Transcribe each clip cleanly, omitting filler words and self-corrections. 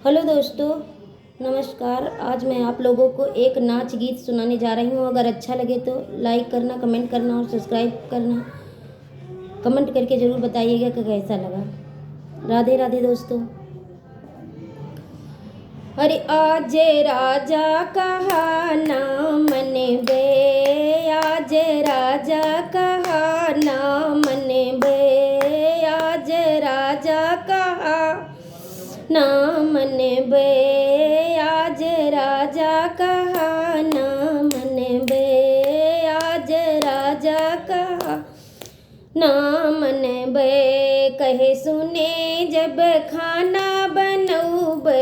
Hello दोस्तों, नमस्कार। आज मैं आप लोगों को एक नाच गीत सुनाने जा रही हूँ। अगर अच्छा लगे तो लाइक करना, कमेंट करना और सब्सक्राइब करना। कमेंट करके ज़रूर बताइएगा कि कैसा लगा। राधे राधे दोस्तों। अरे आज राजा कहा ना मने बे, आज राजा कहा ना मने बे, आज राजा कहा ना मने बे, आज राजा कहा ना मने बे, आज राजा कहा ना मने बे। कहे सुने जब खाना बनऊबे,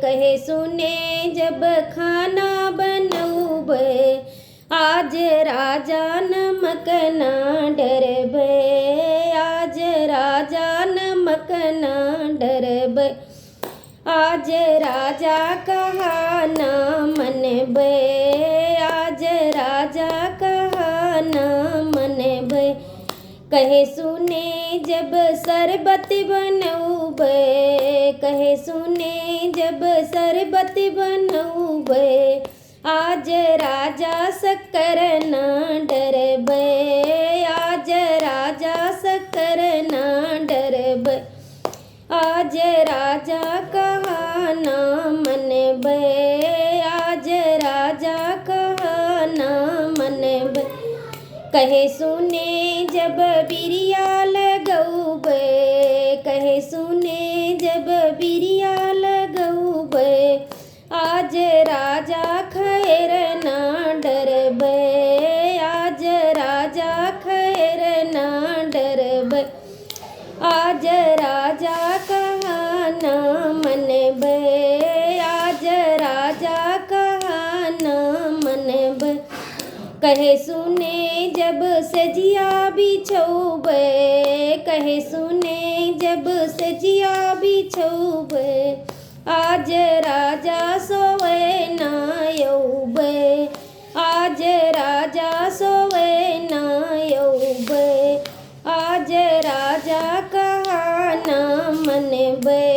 कहे सुने जब खाना बनऊबे, आज राजा नमक ना डरबे, आज राजा नमक ना डरबे, आज राजा कहा ना मनबे, आज राजा कहा ना मनबे। कहे सुने जब शरबत बनऊबे, कहे सुने जब शरबत बनऊबे, आज राजा शक्कर ना डरबे, आज राजा शक्कर ना डरबे, आज राजा कहा ना मनबे, आज राजा कहा ना मनबे। कहे सुने जब बिरिया लगऊबे, कहे सुने जब बिरिया लगऊबे, आज राजा खैर ना डरबे, आज राजा खैर ना डरबे, आज राजा कहा ना मनबे, आज राजा कहा ना मनबे। कहे सुने जब सजिया बिछौबे, कहे सुने जब सजिया बिछौबे, आज राजा सोवे ना यौबे, आज राजा सोवे ना यौबे, आज राजा कहा ना मनबे।